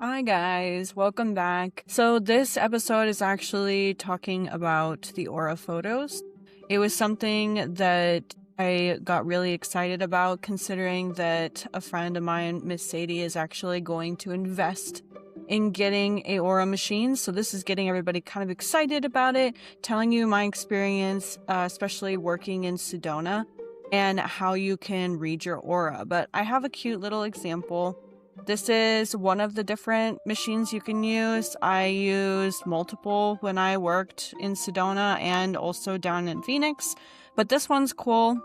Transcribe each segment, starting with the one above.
Hi guys, welcome back. So this episode is actually talking about the aura photos. It was something that I got really excited about, considering that a friend of mine, Miss Sadie, is actually going to invest in getting a aura machine. So this is getting everybody kind of excited about it, telling you my experience, especially working in Sedona, and how you can read your aura. But I have a cute little example. This is one of the different machines you can use. I used multiple when I worked in Sedona and also down in Phoenix, but this one's cool.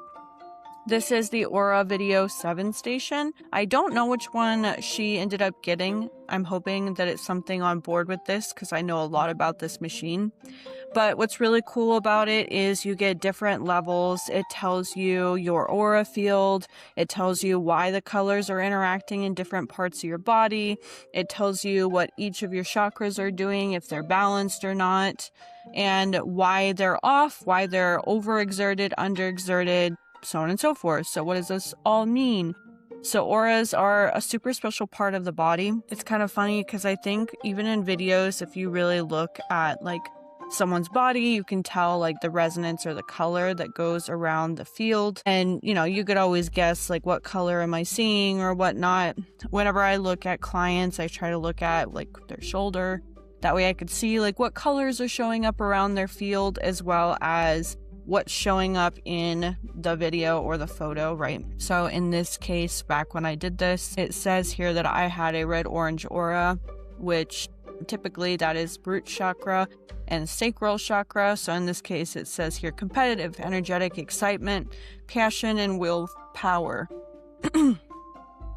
This is the Aura Video 7 station. I don't know which one she ended up getting. I'm hoping that it's something on board with this because I know a lot about this machine. But what's really cool about it is you get different levels. It tells you your aura field. It tells you why the colors are interacting in different parts of your body. It tells you what each of your chakras are doing, if they're balanced or not, and why they're off, why they're overexerted, underexerted, so on and so forth. So what does this all mean? So auras are a super special part of the body. It's kind of funny because I think even in videos, if you really look at like someone's body, you can tell like the resonance or the color that goes around the field. And you could always guess like what color am I seeing or whatnot. Whenever I look at clients, I try to look at like their shoulder. That way I could see like what colors are showing up around their field, as well as what's showing up in the video or the photo, right? So in this case, back when I did this, it says here that I had a red-orange aura, which typically that is root chakra and sacral chakra. So in this case, it says here competitive, energetic, excitement, passion, and willpower.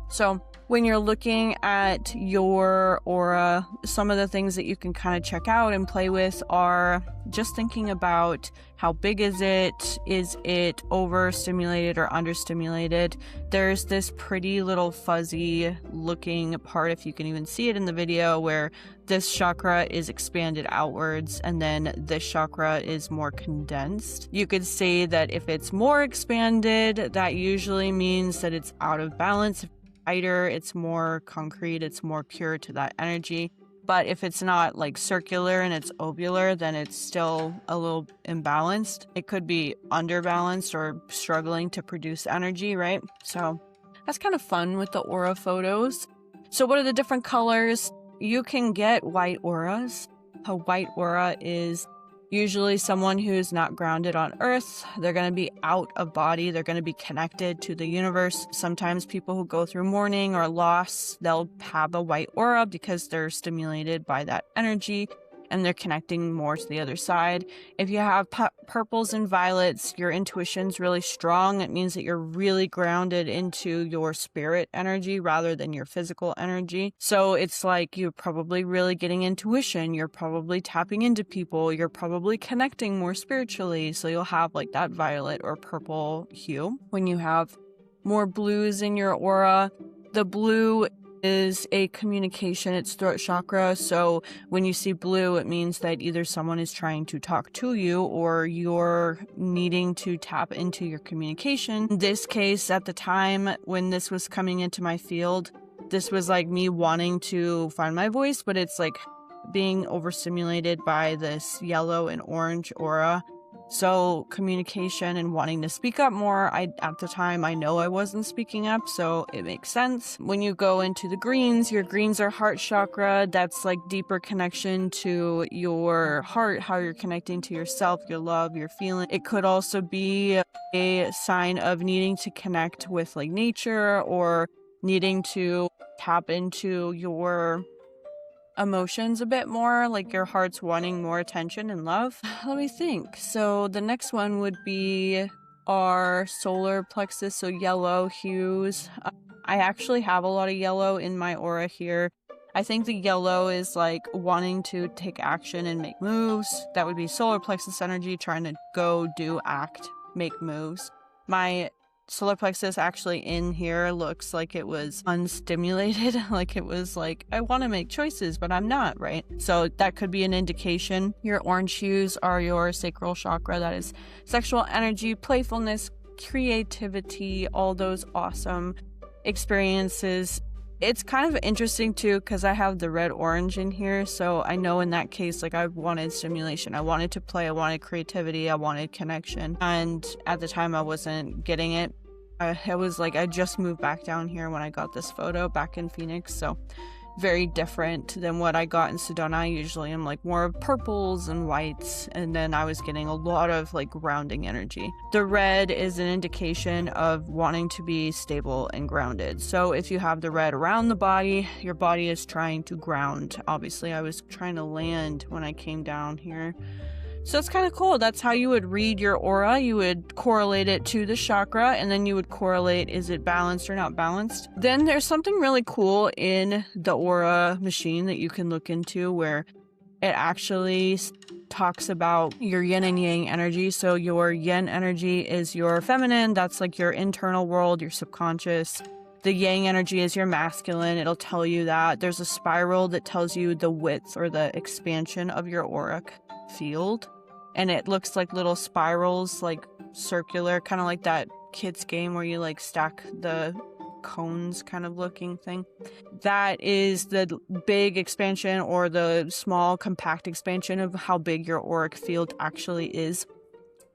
So when you're looking at your aura, some of the things that you can kind of check out and play with are just thinking about how big is it overstimulated or understimulated. There's this pretty little fuzzy looking part, if you can even see it in the video, where this chakra is expanded outwards and then this chakra is more condensed. You could say that if it's more expanded, that usually means that it's out of balance. Tighter, it's more concrete, it's more pure to that energy. But if it's not like circular and it's ovular, then it's still a little imbalanced. It could be underbalanced or struggling to produce energy, right? So that's kind of fun with the aura photos. So what are the different colors? You can get white auras. A white aura is usually someone who's not grounded on earth. They're going to be out of body. They're going to be connected to the universe. Sometimes people who go through mourning or loss, they'll have a white aura because they're stimulated by that energy and they're connecting more to the other side. If you have purples and violets, your intuition's really strong. It means that you're really grounded into your spirit energy rather than your physical energy. So it's like you're probably really getting intuition. You're probably tapping into people. You're probably connecting more spiritually. So you'll have like that violet or purple hue. When you have more blues in your aura, the blue is a communication, it's throat chakra. So when you see blue, it means that either someone is trying to talk to you or you're needing to tap into your communication. In this case, at the time when this was coming into my field, this was like me wanting to find my voice, but it's like being overstimulated by this yellow and orange aura. So communication and wanting to speak up more. At the time, I know I wasn't speaking up, so it makes sense. When you go into the greens, your greens are heart chakra. That's like deeper connection to your heart, how you're connecting to yourself, your love, your feeling. It could also be a sign of needing to connect with like nature or needing to tap into your emotions a bit more, like your heart's wanting more attention and love. Let me think. So the next one would be our solar plexus, so yellow hues. I actually have a lot of yellow in my aura here. I think the yellow is like wanting to take action and make moves. That would be solar plexus energy, trying to go, do, act, make moves. My solar plexus actually in here looks like it was unstimulated, like it was like, I want to make choices, but I'm not, right? So that could be an indication. Your orange hues are your sacral chakra. That is sexual energy, playfulness, creativity, all those awesome experiences It's kind of interesting too, because I have the red orange in here. So I know in that case, like, I wanted stimulation. I wanted to play. I wanted creativity. I wanted connection. And at the time I wasn't getting it. It was like, I just moved back down here when I got this photo back in Phoenix. So very different than what I got in Sedona. I usually am like more purples and whites, and then I was getting a lot of like grounding energy. The red is an indication of wanting to be stable and grounded. So if you have the red around the body, your body is trying to ground. Obviously, I was trying to land when I came down here. So it's kind of cool. That's how you would read your aura. You would correlate it to the chakra, and then you would correlate, is it balanced or not balanced? Then there's something really cool in the aura machine that you can look into, where it actually talks about your yin and yang energy. So your yin energy is your feminine. That's like your internal world, your subconscious. The yang energy is your masculine. It'll tell you that. There's a spiral that tells you the width or the expansion of your auric field, and it looks like little spirals, like circular, kind of like that kids game where you like stack the cones kind of looking thing. That is the big expansion, or the small compact expansion of how big your auric field actually is.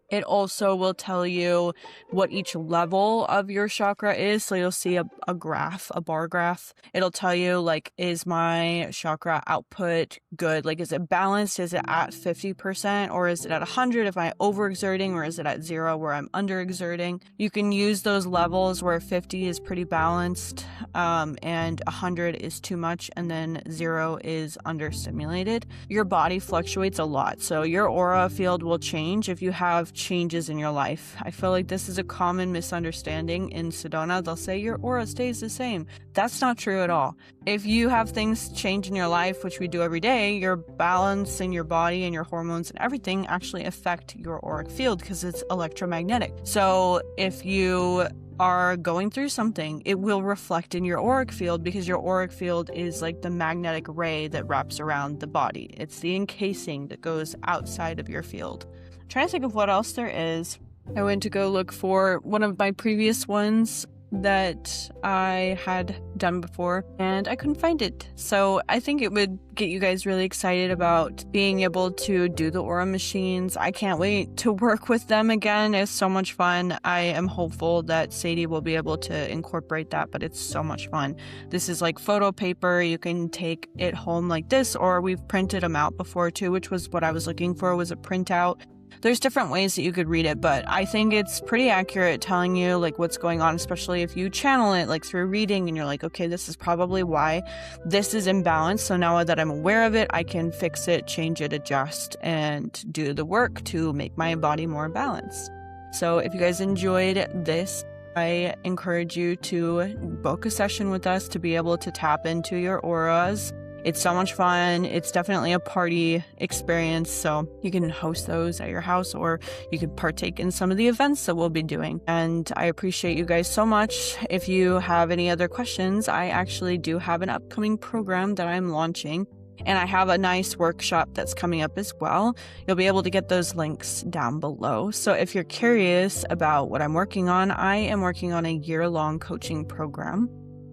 It also will tell you what each level of your chakra is. So you'll see a graph, a bar graph. It'll tell you, like, is my chakra output good? Like, is it balanced? Is it at 50%? Or is it at 100 if I'm overexerting? Or is it at 0 where I'm underexerting? You can use those levels where 50 is pretty balanced, and 100 is too much, and then 0 is understimulated. Your body fluctuates a lot. So your aura field will change if you have changes in your life. I feel like this is a common misunderstanding in Sedona. They'll say your aura stays the same. That's not true at all. If you have things change in your life, which we do every day, your balance in your body and your hormones and everything actually affect your auric field because it's electromagnetic. So if you are going through something, it will reflect in your auric field, because your auric field is like the magnetic ray that wraps around the body. It's the encasing that goes outside of your field. I'm trying to think of what else there is. I went to go look for one of my previous ones that I had done before, and I couldn't find it. So I think it would get you guys really excited about being able to do the aura machines. I can't wait to work with them again. It's so much fun. I am hopeful that Sadie will be able to incorporate that, but it's so much fun. This is like photo paper. You can take it home like this, or we've printed them out before too, which was what I was looking for, was a printout. There's different ways that you could read it, but I think it's pretty accurate telling you like what's going on, especially if you channel it like through reading and you're like, okay, this is probably why this is imbalanced. So now that I'm aware of it, I can fix it, change it, adjust, and do the work to make my body more balanced. So if you guys enjoyed this, I encourage you to book a session with us to be able to tap into your auras. It's so much fun. It's definitely a party experience, so you can host those at your house, or you could partake in some of the events that we'll be doing. And I appreciate you guys so much. If you have any other questions, I actually do have an upcoming program that I'm launching, and I have a nice workshop that's coming up as well. You'll be able to get those links down below. So if you're curious about what I'm working on, I am working on a year-long coaching program.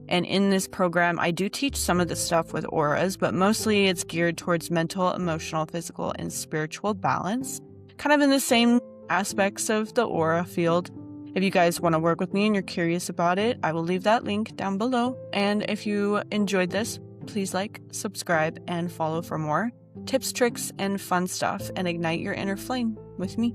And in this program, I do teach some of the stuff with auras, but mostly it's geared towards mental, emotional, physical, and spiritual balance, kind of in the same aspects of the aura field. If you guys want to work with me and you're curious about it, I will leave that link down below. And if you enjoyed this, please like, subscribe, and follow for more tips, tricks, and fun stuff, and ignite your inner flame with me.